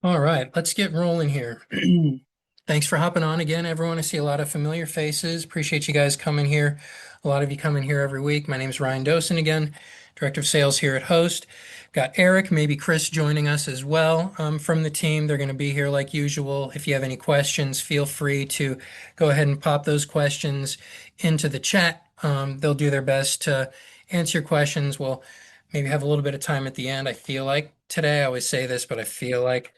All right, let's get rolling here. Thanks for hopping on again, everyone. I see a lot of familiar faces. Appreciate you guys coming here. A lot of you coming here every week. My name is Ryan Dosen again, Director of Sales here at Host. Got Eric, maybe Chris joining us as well from the team. They're going to be here like usual. If you have any questions, feel free to go ahead and pop those questions into the chat. They'll do their best to answer your questions. We'll maybe have a little bit of time at the end. I feel like today, I always say this, but I feel like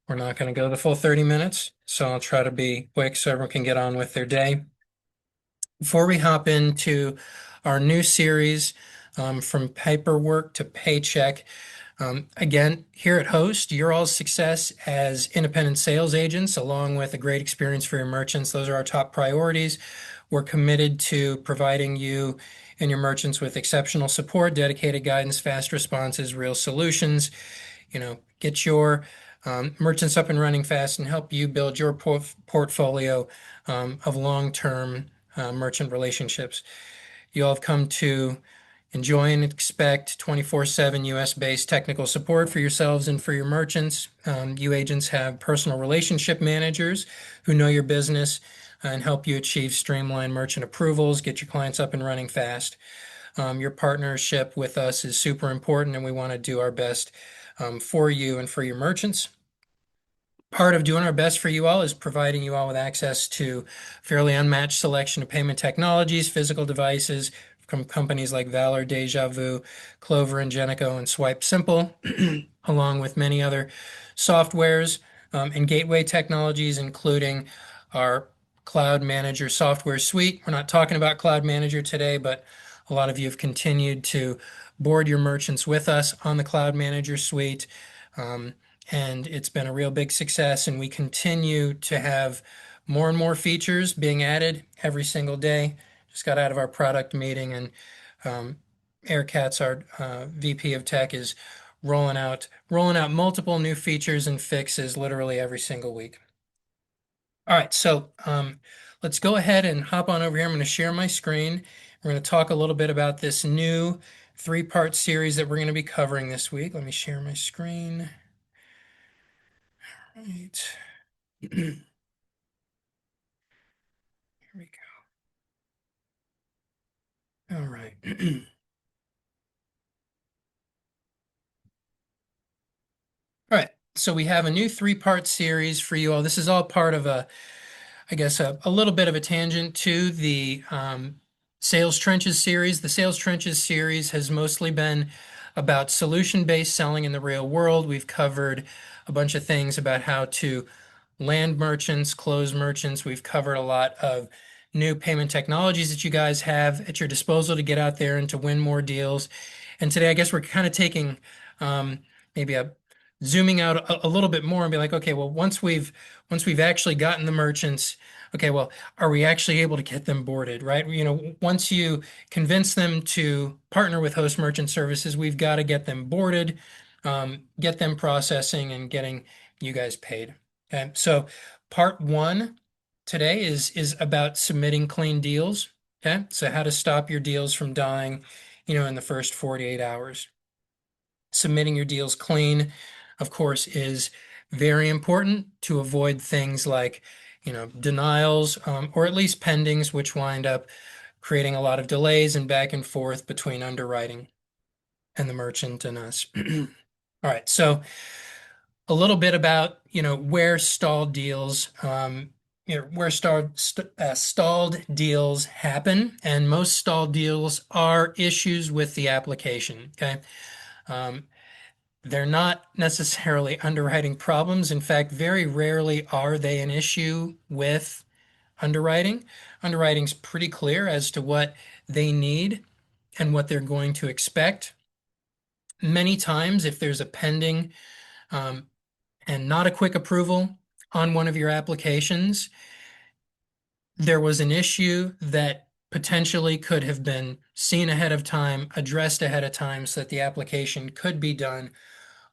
we're not going to go the full 30 minutes, so I'll try to be quick so everyone can get on with their day. Before we hop into our new series, from paperwork to paycheck, again, here at Host, your all's success as independent sales agents, along with a great experience for your merchants, those are our top priorities. We're committed to providing you and your merchants with exceptional support, dedicated guidance, fast responses, real solutions. Get your merchants up and running fast and help you build your portfolio of long-term merchant relationships. You all have come to enjoy and expect 24/7 US-based technical support for yourselves and for your merchants. You agents have personal relationship managers who know your business and help you achieve streamlined merchant approvals, get your clients up and running fast. Your partnership with us is super important, and we want to do our best for you and for your merchants. Part of doing our best for you all is providing you all with access to fairly unmatched selection of payment technologies, physical devices from companies like Valor, Deja Vu, Clover, Ingenico, and Swipe Simple, along with many other softwares and gateway technologies, including our Cloud Manager software suite. We're not talking about Cloud Manager today, but a lot of you have continued to board your merchants with us on the Cloud Manager suite. And it's been a real big success, and we continue to have more and more features being added every single day. Just got out of our product meeting, and Eric Katz, our VP of Tech, is rolling out multiple new features and fixes literally every single week. All right, so let's go ahead and hop on over here. I'm going to share my screen. We're going to talk a little bit about this new three-part series that we're going to be covering this week. Let me share my screen. Right. Here we go. All right. All right. So we have a new three-part series for you all. This is all part of I guess, a little bit of a tangent to the Sales Trenches series. The Sales Trenches series has mostly been about solution-based selling in the real world. We've covered a bunch of things about how to land merchants, close merchants. We've covered a lot of new payment technologies that you guys have at your disposal to get out there and to win more deals. And today, I guess we're kind of taking maybe a zooming out a little bit more and be like, okay, well, once we've actually gotten the merchants, okay, well, are we actually able to get them boarded, right? Once you convince them to partner with Host Merchant Services, we've got to get them boarded, get them processing, and getting you guys paid. Okay, so part one today is about submitting clean deals. Okay, so how to stop your deals from dying, in the first 48 hours. Submitting your deals clean, of course, is very important to avoid things like, denials, or at least pendings, which wind up creating a lot of delays and back and forth between underwriting and the merchant and us. All right, so a little bit about, where stalled deals, stalled deals happen, and most stalled deals are issues with the application. Okay. Um, they're not necessarily underwriting problems. In fact, very rarely are they an issue with underwriting. Underwriting's pretty clear as to what they need and what they're going to expect. Many times, if there's a pending um, and not a quick approval on one of your applications, there was an issue that potentially could have been seen ahead of time, addressed ahead of time, so that the application could be done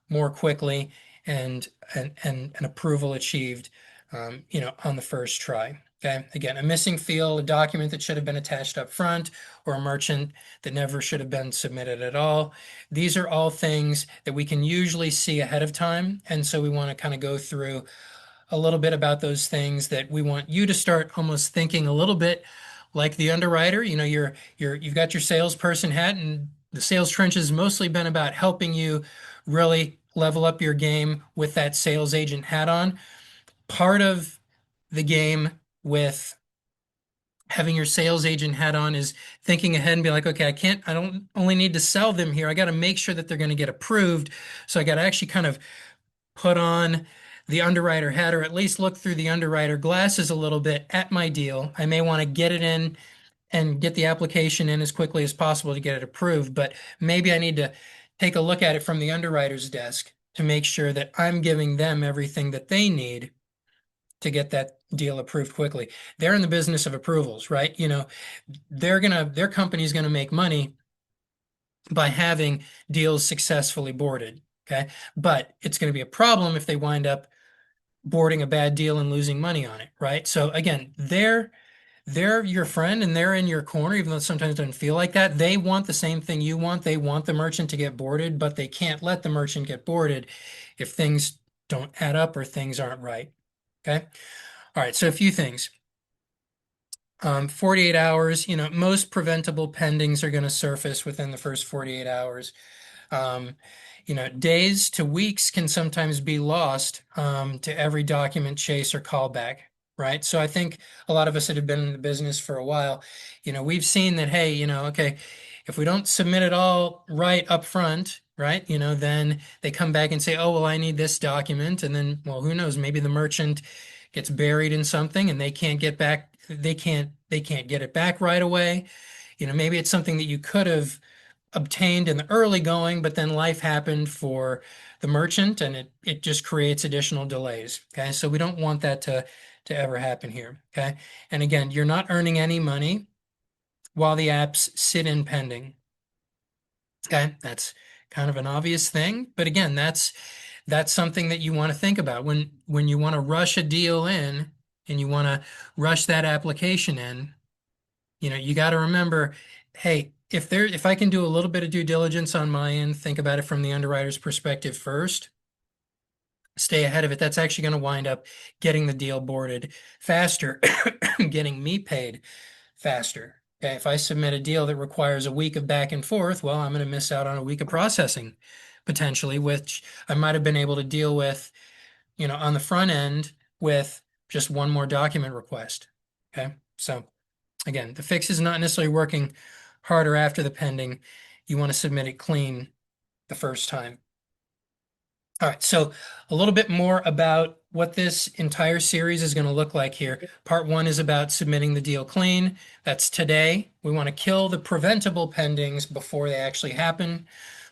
more quickly and an approval achieved, on the first try. Okay, again, a missing field, a document that should have been attached up front, or a merchant that never should have been submitted at all. These are all things that we can usually see ahead of time. And so we want to kind of go through a little bit about those things that we want you to start almost thinking a little bit like the underwriter. You know, you've got your salesperson hat, and the sales trench has mostly been about helping you really level up your game with that sales agent hat on. Part of the game with having your sales agent hat on is thinking ahead and be like, okay, I don't only need to sell them here. I got to make sure that they're going to get approved. So I got to actually kind of put on the underwriter hat, or at least look through the underwriter glasses a little bit at my deal. I may want to get it in and get the application in as quickly as possible to get it approved, but maybe I need to take a look at it from the underwriter's desk to make sure that I'm giving them everything that they need to get that deal approved quickly. They're in the business of approvals, right? You know, their company's gonna make money by having deals successfully boarded. Okay. But it's going to be a problem if they wind up boarding a bad deal and losing money on it, right? So again, they're your friend and they're in your corner, even though it sometimes doesn't feel like that. They want the same thing you want. They want the merchant to get boarded, but they can't let the merchant get boarded if things don't add up or things aren't right. Okay. All right. So a few things. 48 hours, you know, most preventable pendings are going to surface within the first 48 hours. Um, you know, days to weeks can sometimes be lost to every document chase or callback, right? So I think a lot of us that have been in the business for a while, you know, we've seen that, hey, you know, okay, if we don't submit it all right up front, right, you know, then they come back and say, oh, well, I need this document. And then, well, who knows, maybe the merchant gets buried in something and they can't get back, they can't get it back right away. You know, maybe it's something that you could have obtained in the early going, but then life happened for the merchant and it just creates additional delays. Okay. So we don't want that to ever happen here. Okay. And again, you're not earning any money while the apps sit in pending. Okay. That's kind of an obvious thing. But again, that's something that you want to think about when you want to rush a deal in and you want to rush that application in. You know, you got to remember, hey, if I can do a little bit of due diligence on my end, think about it from the underwriter's perspective first, stay ahead of it. That's actually going to wind up getting the deal boarded faster, getting me paid faster. Okay, if I submit a deal that requires a week of back and forth, well, I'm going to miss out on a week of processing potentially, which I might have been able to deal with, you know, on the front end with just one more document request. Okay, so. Again, the fix is not necessarily working harder after the pending. You want to submit it clean the first time. All right, so a little bit more about what this entire series is going to look like here. Part one is about submitting the deal clean. That's today. We want to kill the preventable pendings before they actually happen.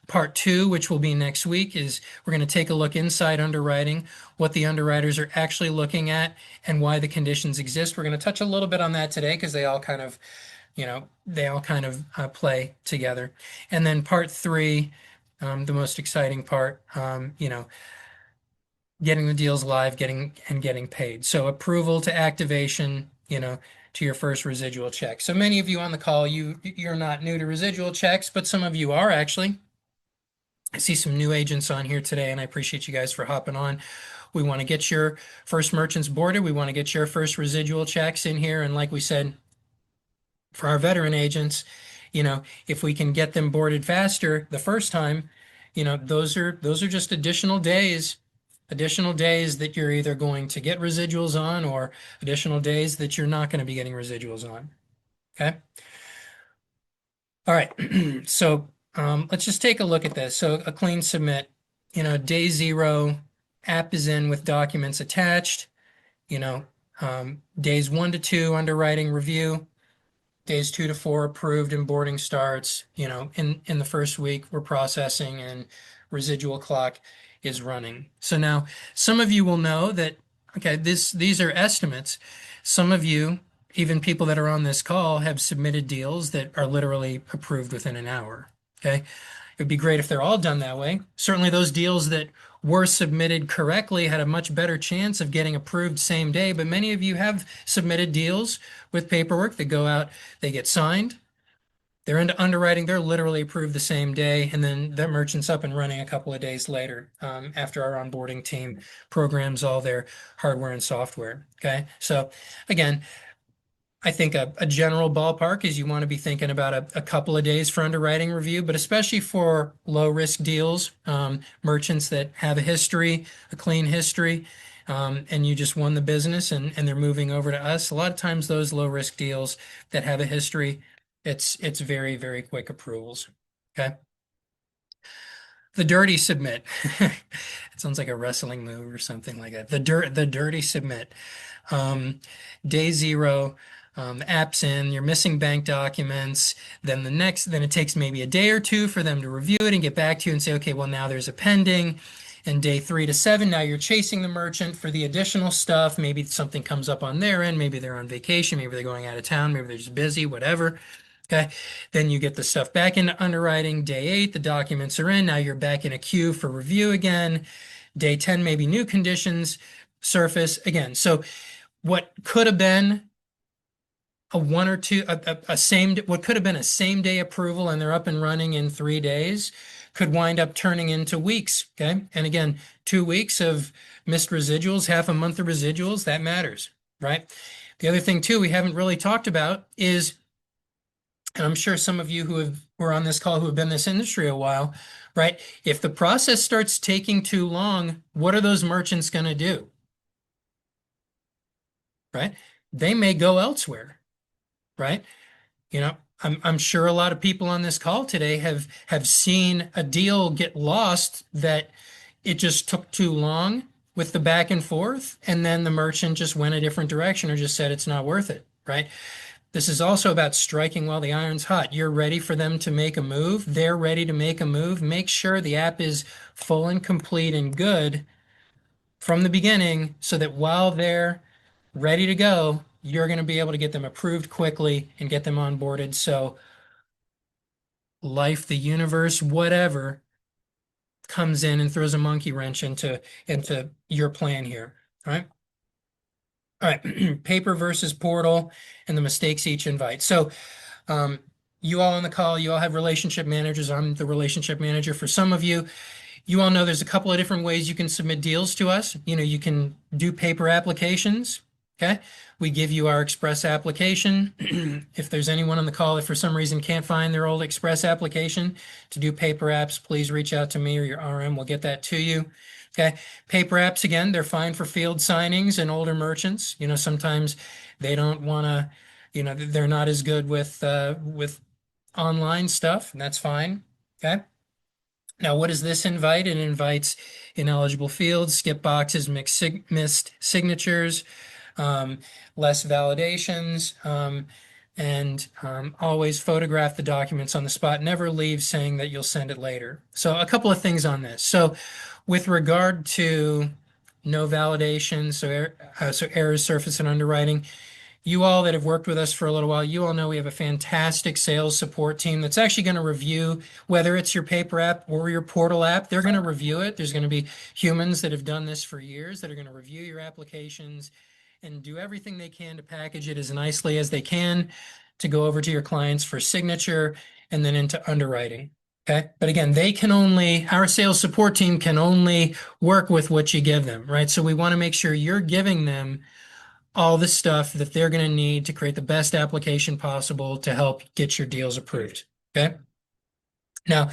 Part two, which will be next week, is we're going to take a look inside underwriting, what the underwriters are actually looking at, and why the conditions exist. We're going to touch a little bit on that today because they all kind of, you know, play together. And then part three, the most exciting part, you know, getting the deals live, getting paid. So approval to activation, you know, to your first residual check. So many of you on the call, you're not new to residual checks, but some of you are actually. I see some new agents on here today, and I appreciate you guys for hopping on. We want to get your first merchants boarded. We want to get your first residual checks in here. And like we said, for our veteran agents, you know, if we can get them boarded faster the first time, you know, those are just additional days that you're either going to get residuals on or additional days that you're not going to be getting residuals on. Okay. All right. So let's just take a look at this. So a clean submit, you know, day zero, app is in with documents attached, you know, days 1 to 2 underwriting review, days 2 to 4 approved and boarding starts, you know, in the first week we're processing and residual clock is running. So now some of you will know that, okay, these are estimates. Some of you, even people that are on this call, have submitted deals that are literally approved within an hour. Okay. It'd be great if they're all done that way. Certainly, those deals that were submitted correctly had a much better chance of getting approved same day. But many of you have submitted deals with paperwork that go out, they get signed, they're into underwriting, they're literally approved the same day, and then that merchant's up and running a couple of days later after our onboarding team programs all their hardware and software. Okay. So, again, I think a general ballpark is you want to be thinking about a couple of days for underwriting review, but especially for low risk deals, merchants that have a history, a clean history, and you just won the business and they're moving over to us. A lot of times those low risk deals that have a history, it's very, very quick approvals. Okay. The dirty submit. It sounds like a wrestling move or something like that. The dirty submit. Um, Day zero, app's in, you're missing bank documents. Then it takes maybe a day or two for them to review it and get back to you and say, okay, well, now there's a pending. And day 3 to 7, now you're chasing the merchant for the additional stuff. Maybe something comes up on their end. Maybe they're on vacation. Maybe they're going out of town. Maybe they're just busy, whatever. Okay. Then you get the stuff back into underwriting. Day 8, the documents are in. Now you're back in a queue for review again. Day 10, maybe new conditions surface again. So what could have been a one or two, a same, what could have been a same day approval and they're up and running in 3 days could wind up turning into weeks. Okay. And again, 2 weeks of missed residuals, half a month of residuals, that matters, right? The other thing too, we haven't really talked about is, and I'm sure some of you who are on this call who have been in this industry a while, right? If the process starts taking too long, what are those merchants going to do? Right? They may go elsewhere, right? I'm sure a lot of people on this call today have seen a deal get lost that it just took too long with the back and forth, and then the merchant just went a different direction or just said it's not worth it, right? This is also about striking while the iron's hot. You're ready for them to make a move. They're ready to make a move. Make sure the app is full and complete and good from the beginning so that while they're ready to go, you're going to be able to get them approved quickly and get them onboarded. So life, the universe, whatever comes in and throws a monkey wrench into your plan here. All right. All right. Paper versus portal and the mistakes each invite. So you all on the call, you all have relationship managers. I'm the relationship manager for some of you. You all know there's a couple of different ways you can submit deals to us. You can do paper applications. Okay. We give you our Express application. If there's anyone on the call that for some reason can't find their old Express application to do paper apps, please reach out to me or your RM. We'll get that to you. Okay. Paper apps, again, they're fine for field signings and older merchants. Sometimes they don't want to, they're not as good with online stuff, and that's fine. Okay. Now, what does this invite? It invites ineligible fields, skip boxes, missed signatures, um, less validations, and always photograph the documents on the spot. Never leave saying that you'll send it later. So a couple of things on this. So with regard to no validation, so errors surface in underwriting, you all that have worked with us for a little while, you all know we have a fantastic sales support team that's actually going to review whether it's your paper app or your portal app. They're going to review it. There's going to be humans that have done this for years that are going to review your applications and do everything they can to package it as nicely as they can to go over to your clients for signature and then into underwriting. Okay. But again, our sales support team can only work with what you give them, right? So we want to make sure you're giving them all the stuff that they're going to need to create the best application possible to help get your deals approved. Okay. Now,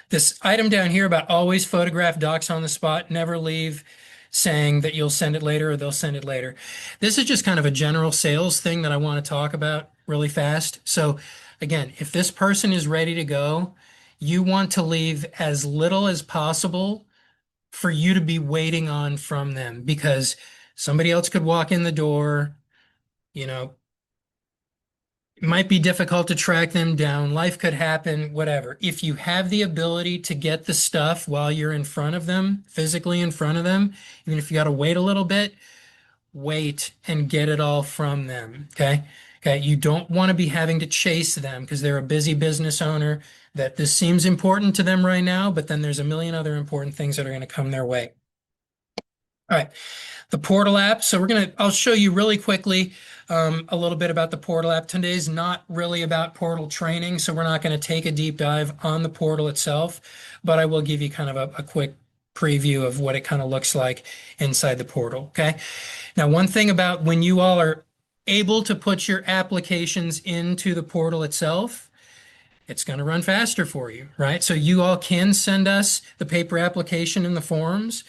this item down here about always photograph docs on the spot, never leave saying that you'll send it later or they'll send it later. This is just kind of a general sales thing that I want to talk about really fast. So again, if this person is ready to go, you want to leave as little as possible for you to be waiting on from them because somebody else could walk in the door, it might be difficult to track them down. Life could happen, whatever. If you have the ability to get the stuff while you're in front of them, physically in front of them, even if you got to wait a little bit, wait and get it all from them. Okay. Okay. You don't want to be having to chase them because they're a busy business owner. that this seems important to them right now, but then there's a million other important things that are going to come their way. All right, the portal app. So I'll show you really quickly a little bit about the portal app. Today's not really about portal training, so we're not going to take a deep dive on the portal itself, but I will give you kind of a quick preview of what it kind of looks like inside the portal. Okay. Now, one thing about when you all are able to put your applications into the portal itself, it's going to run faster for you, right? So you all can send us the paper application and the forms,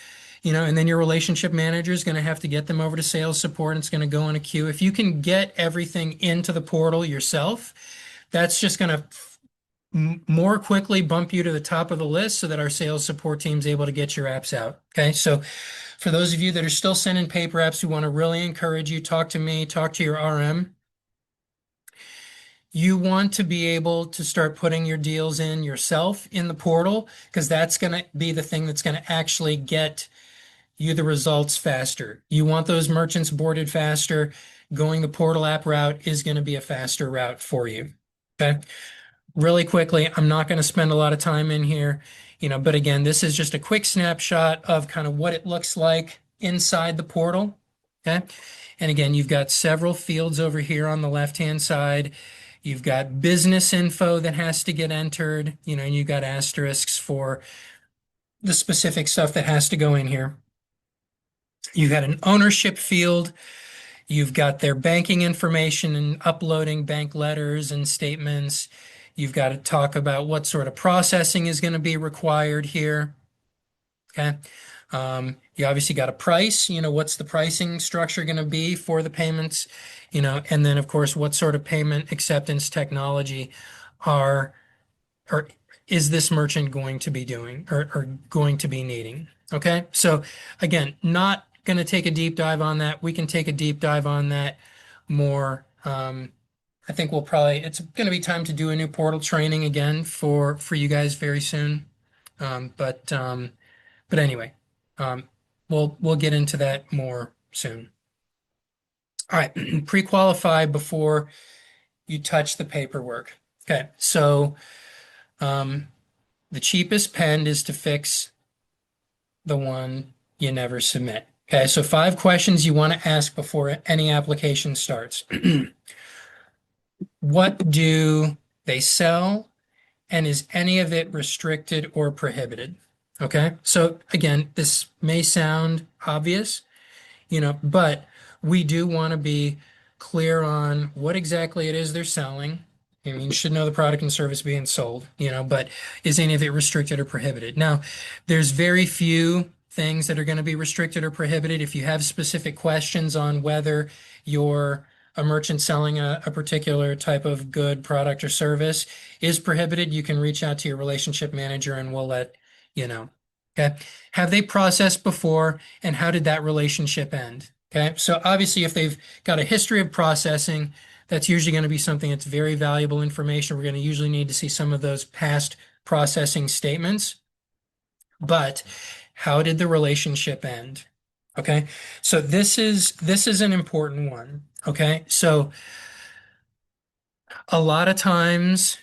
and then your relationship manager is going to have to get them over to sales support and it's going to go in a queue. If you can get everything into the portal yourself, that's just going to more quickly bump you to the top of the list so that our sales support team is able to get your apps out. Okay. So for those of you that are still sending paper apps, we want to really encourage you, talk to me, talk to your RM. You want to be able to start putting your deals in yourself in the portal because that's going to be the thing that's going to actually get you the results faster. You want those merchants boarded faster. Going the portal app route is going to be a faster route for you. Okay. Really quickly, I'm not going to spend a lot of time in here, but again, this is just a quick snapshot of kind of what it looks like inside the portal. Okay. And again, you've got several fields over here on the left-hand side. You've got business info that has to get entered, and you've got asterisks for the specific stuff that has to go in here. You've got an ownership field. You've got their banking information and uploading bank letters and statements. You've got to talk about what sort of processing is going to be required here. Okay. You obviously got a price, what's the pricing structure going to be for the payments, and then of course, what sort of payment acceptance technology are, or is this merchant going to be doing or going to be needing? Okay. So again, not going to take a deep dive on that. We can take a deep dive on that more. I think it's going to be time to do a new portal training again for you guys very soon. But anyway, um, we'll get into that more soon. All right, pre-qualify before you touch the paperwork. Okay, so the cheapest pend is to fix the one you never submit. Okay, so 5 questions you want to ask before any application starts. What do they sell? And is any of it restricted or prohibited? Okay, so again, this may sound obvious, but we do want to be clear on what exactly it is they're selling. I mean, you should know the product and service being sold, but is any of it restricted or prohibited? Now, there's very few things that are going to be restricted or prohibited. If you have specific questions on whether you're a merchant selling a particular type of good, product, or service is prohibited, you can reach out to your relationship manager and we'll let you know. Okay. Have they processed before and how did that relationship end? Okay. So obviously, if they've got a history of processing, that's usually going to be something that's very valuable information. We're going to usually need to see some of those past processing statements. But how did the relationship end? Okay. So this is an important one. Okay. So a lot of times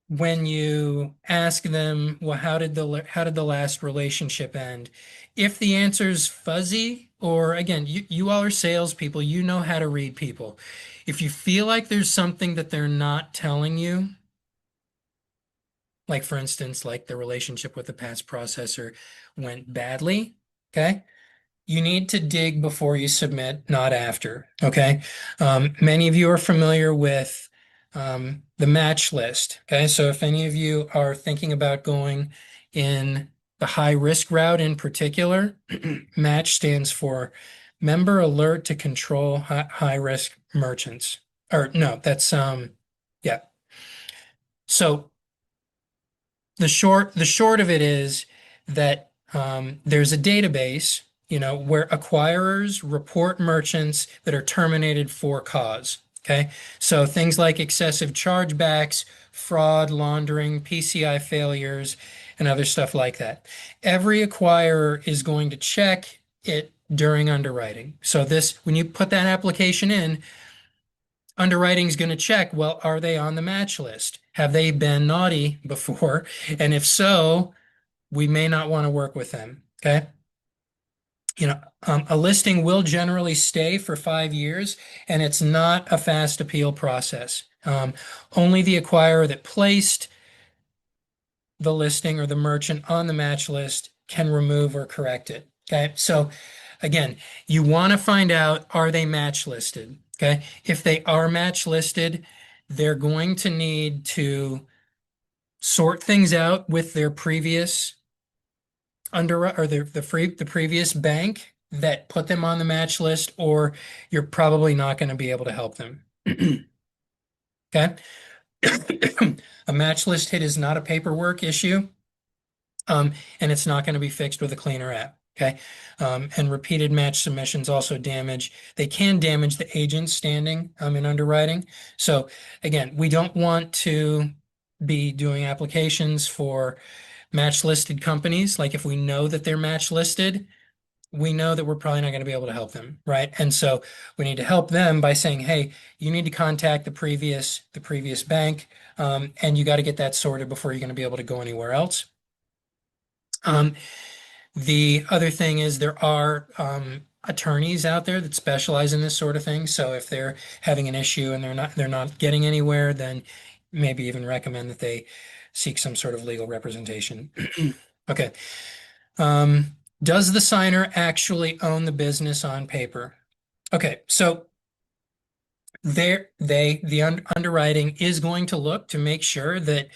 when you ask them, well, how did the last relationship end? If the answer's fuzzy, or again, you all are salespeople, you know how to read people. If you feel like there's something that they're not telling you, like for instance, like the relationship with the past processor went badly, okay? You need to dig before you submit, not after. Okay. Many of you are familiar with the match list. Okay. So if any of you are thinking about going in the high risk route in particular, match stands for Member Alert to Control High Risk Merchants. Or no, that's yeah. So the short of it is that there's a database, where acquirers report merchants that are terminated for cause. Okay, so things like excessive chargebacks, fraud, laundering, PCI failures, and other stuff like that. Every acquirer is going to check it during underwriting. So when you put that application in, Underwriting is going to check, well, are they on the match list? Have they been naughty before? And if so, we may not want to work with them. Okay. A listing will generally stay for 5 years, and it's not a fast appeal process. Only the acquirer that placed the listing or the merchant on the match list can remove or correct it. Okay. So again, you want to find out, are they match listed? Okay. If they are match listed, they're going to need to sort things out with their previous or the previous bank that put them on the match list, or you're probably not going to be able to help them. Okay. A match list hit is not a paperwork issue, and it's not going to be fixed with a cleaner app. Okay. And repeated match submissions also they can damage the agent's standing in underwriting. So again, we don't want to be doing applications for match listed companies. Like if we know that they're match listed, we know that we're probably not going to be able to help them, right? And so we need to help them by saying, hey, you need to contact the previous bank, and you got to get that sorted before you're going to be able to go anywhere else. Um, the other thing is there are attorneys out there that specialize in this sort of thing. So if they're having an issue and they're not getting anywhere, then maybe even recommend that they seek some sort of legal representation. Okay. Does the signer actually own the business on paper? Okay, so the underwriting is going to look to make sure that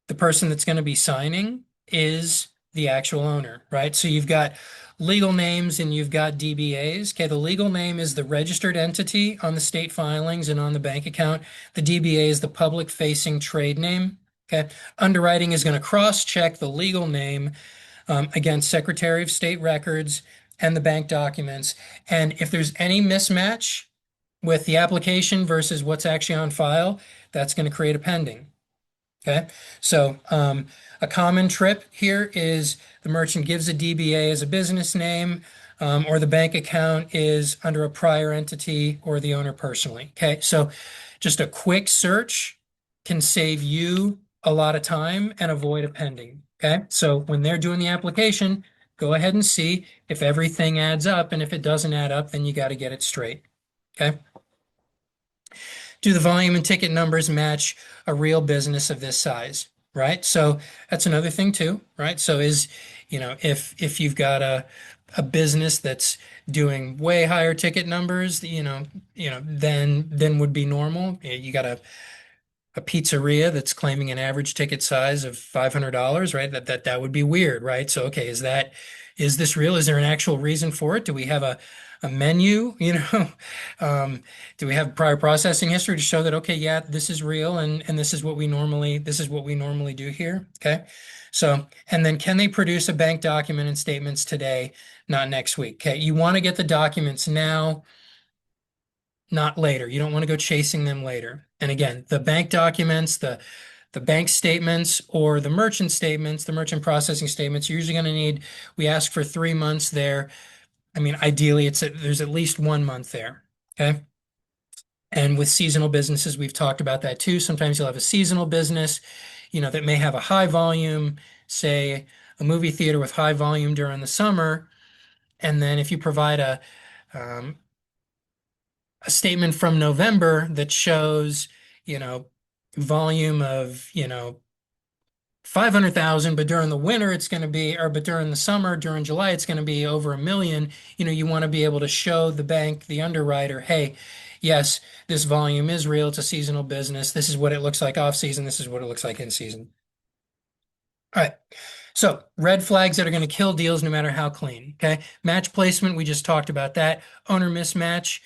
the person that's going to be signing is the actual owner, right? So you've got legal names and you've got DBAs. Okay, the legal name is the registered entity on the state filings and on the bank account. The DBA is the public facing trade name. Okay, underwriting is going to cross-check the legal name against Secretary of State records and the bank documents. And if there's any mismatch with the application versus what's actually on file, that's going to create a pending. Okay, so a common trip here is the merchant gives a DBA as a business name, or the bank account is under a prior entity or the owner personally. Okay, so just a quick search can save you a lot of time and avoid a pending. Okay, so when they're doing the application, go ahead and see if everything adds up, and if it doesn't add up, then you got to get it straight. Okay. Do the volume and ticket numbers match a real business of this size? Right. So that's another thing too, right? So if you've got a business that's doing way higher ticket numbers, then would be normal. You got a pizzeria that's claiming an average ticket size of $500, right? That would be weird, right? So, okay, is this real? Is there an actual reason for it? Do we have a menu, do we have prior processing history to show that, okay, yeah, this is real and this is what we normally do here. Okay. So, and then can they produce a bank document and statements today, not next week? Okay. You want to get the documents now, not later. You don't want to go chasing them later. And again, the bank documents, the bank statements or the merchant statements, the merchant processing statements, you're usually going to need, we ask for 3 months there. I mean, ideally there's at least 1 month there. Okay. And with seasonal businesses, we've talked about that too. Sometimes you'll have a seasonal business, that may have a high volume, say a movie theater with high volume during the summer. And then if you provide um, a statement from November that shows, you know, volume of, 500,000, but during the winter it's going to be, but during the summer, during July, it's going to be over 1 million. You want to be able to show the bank, the underwriter, hey, yes, this volume is real. It's a seasonal business. This is what it looks like off season. This is what it looks like in season. All right. So red flags that are going to kill deals no matter how clean. Okay. Match placement. We just talked about that. Owner mismatch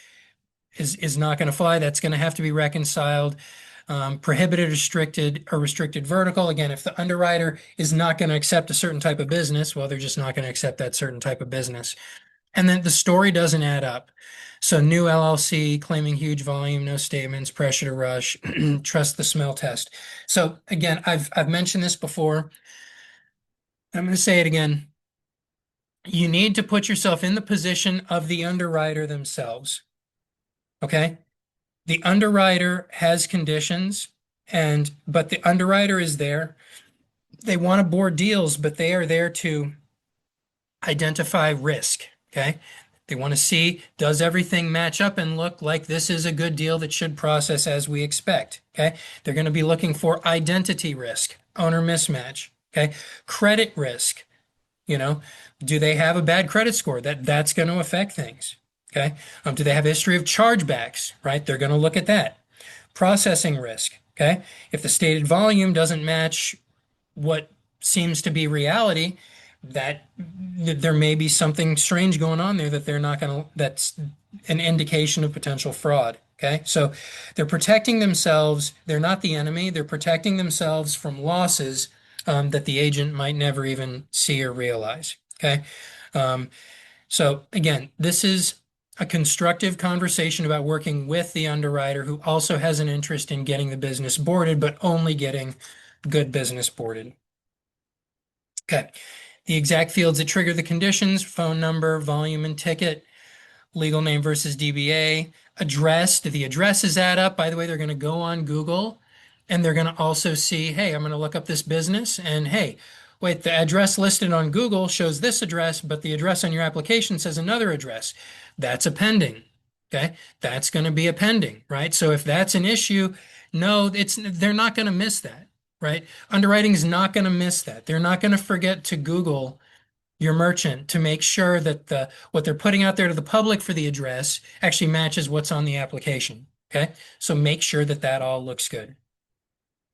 is not going to fly. That's going to have to be reconciled. Prohibited, restricted vertical. Again, if the underwriter is not going to accept a certain type of business, well, they're just not going to accept that certain type of business. And then the story doesn't add up. So new LLC claiming huge volume, no statements, pressure to rush, trust the smell test. So again, I've mentioned this before. I'm going to say it again. You need to put yourself in the position of the underwriter themselves. Okay? The underwriter has conditions, but the underwriter is there. They want to board deals, but they are there to identify risk. Okay. They want to see, does everything match up and look like this is a good deal that should process as we expect? Okay. They're going to be looking for identity risk, owner mismatch. Okay. Credit risk. You know, do they have a bad credit score? That's going to affect things. Okay. Do they have a history of chargebacks? Right. They're going to look at that. Processing risk. Okay. If the stated volume doesn't match what seems to be reality, that there may be something strange going on there that they're not going to, that's an indication of potential fraud. Okay. So they're protecting themselves. They're not the enemy. They're protecting themselves from losses that the agent might never even see or realize. Okay. Um, so again, this is a constructive conversation about working with the underwriter who also has an interest in getting the business boarded, but only getting good business boarded. Okay. The exact fields that trigger the conditions, phone number, volume, and ticket, legal name versus DBA, address. Do the addresses add up? By the way, they're going to go on Google and they're going to also see, hey, I'm going to look up this business and hey, wait, the address listed on Google shows this address, but the address on your application says another address. That's a pending. Okay. That's going to be a pending, right? So if that's an issue, no, they're not going to miss that, right? Underwriting is not going to miss that. They're not going to forget to Google your merchant to make sure that what they're putting out there to the public for the address actually matches what's on the application. Okay. So make sure that that all looks good.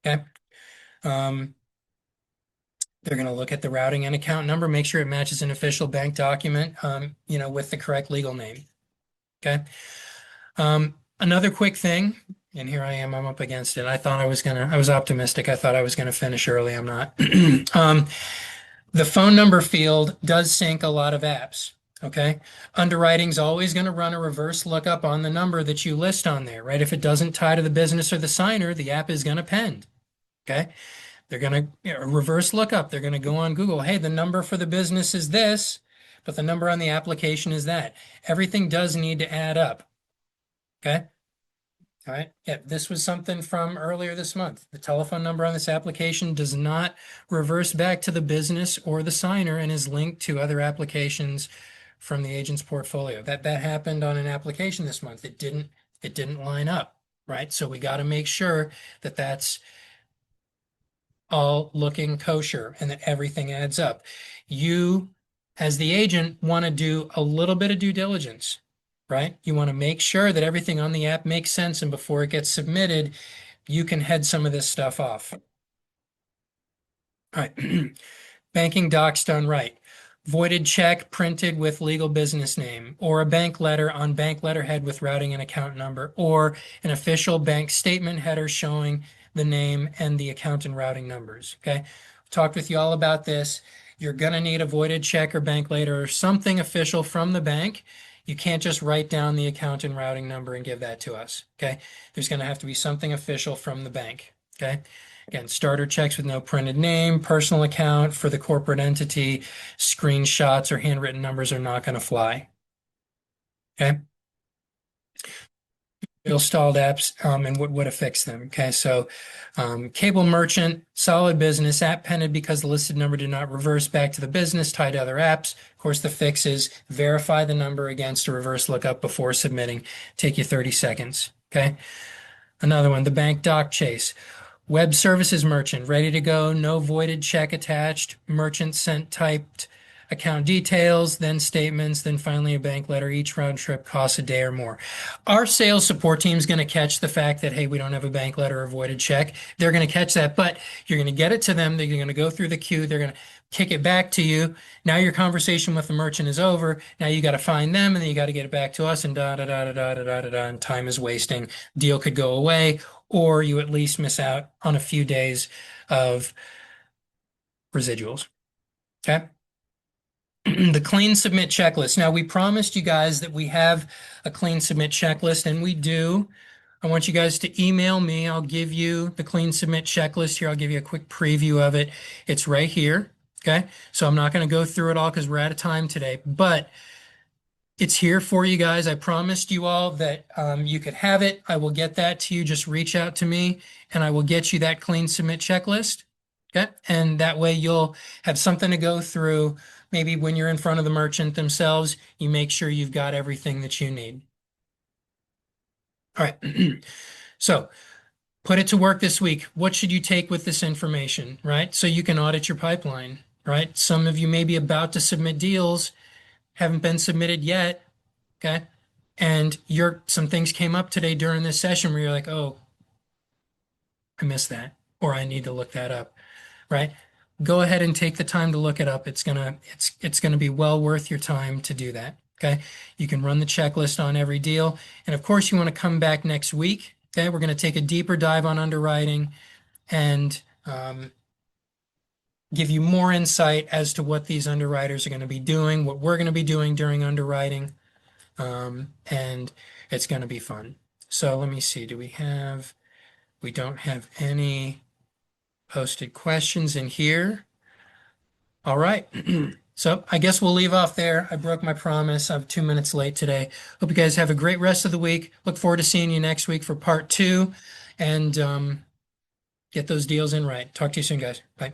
Okay. Um, they're going to look at the routing and account number, make sure it matches an official bank document, with the correct legal name. Okay. Another quick thing, and here I am, I'm up against it. I was optimistic. I thought I was going to finish early. I'm not. The phone number field does sync a lot of apps. Okay. Underwriting's always going to run a reverse lookup on the number that you list on there, right? If it doesn't tie to the business or the signer, the app is going to pend. Okay. They're going to reverse lookup. They're going to go on Google. Hey, the number for the business is this, but the number on the application is that. Everything does need to add up. Okay. All right. Yeah, this was something from earlier this month. The telephone number on this application does not reverse back to the business or the signer and is linked to other applications from the agent's portfolio. That happened on an application this month. It didn't line up, right? So we got to make sure that that's all looking kosher and that everything adds up. You, as the agent, want to do a little bit of due diligence, right? You want to make sure that everything on the app makes sense, and before it gets submitted, you can head some of this stuff off. All right. Banking docs done right. Voided check printed with legal business name, or a bank letter on bank letterhead with routing and account number, or an official bank statement header showing the name and the account and routing numbers. Okay. Talked with you all about this. You're going to need a voided check or bank letter or something official from the bank. You can't just write down the account and routing number and give that to us. Okay. There's going to have to be something official from the bank. Okay. Again, starter checks with no printed name, personal account for the corporate entity, screenshots or handwritten numbers are not going to fly. Okay. Real stalled apps and what to fix them. Okay. So cable merchant, solid business, app pended because the listed number did not reverse back to the business, tied to other apps. Of course, the fix is verify the number against a reverse lookup before submitting. Take you 30 seconds. Okay. Another one, the bank doc chase. Web services merchant, ready to go, no voided check attached, merchant sent typed account details, then statements, then finally a bank letter. Each round trip costs a day or more. Our sales support team is going to catch the fact that, hey, we don't have a bank letter or voided check. They're going to catch that, but you're going to get it to them. They're going to go through the queue. They're going to kick it back to you. Now your conversation with the merchant is over. Now you got to find them and then you got to get it back to us and da da da da da da da da da, and time is wasting. Deal could go away, or you at least miss out on a few days of residuals. Okay. The clean submit checklist. Now, we promised you guys that we have a clean submit checklist, and we do. I want you guys to email me. I'll give you the clean submit checklist here. I'll give you a quick preview of it. It's right here. Okay. So I'm not going to go through it all because we're out of time today, but It's here for you guys. I promised you all that you could have it. I will get that to you. Just reach out to me and I will get you that clean submit checklist. Okay. And that way you'll have something to go through. Maybe when you're in front of the merchant themselves, you make sure you've got everything that you need. All right. So put it to work this week. What should you take with this information, right? So you can audit your pipeline, right? Some of you may be about to submit deals, haven't been submitted yet. Okay. And some things came up today during this session where you're like, oh, I missed that, or I need to look that up, right? Go ahead and take the time to look it up. It's gonna be well worth your time to do that. Okay. You can run the checklist on every deal. And of course, you want to come back next week. Okay. We're going to take a deeper dive on underwriting and give you more insight as to what these underwriters are going to be doing, what we're going to be doing during underwriting. And it's going to be fun. So let me see. We don't have any posted questions in here. All right. So I guess we'll leave off there. I broke my promise. I'm 2 minutes late today. Hope you guys have a great rest of the week. Look forward to seeing you next week for part two and get those deals in right. Talk to you soon, guys. Bye.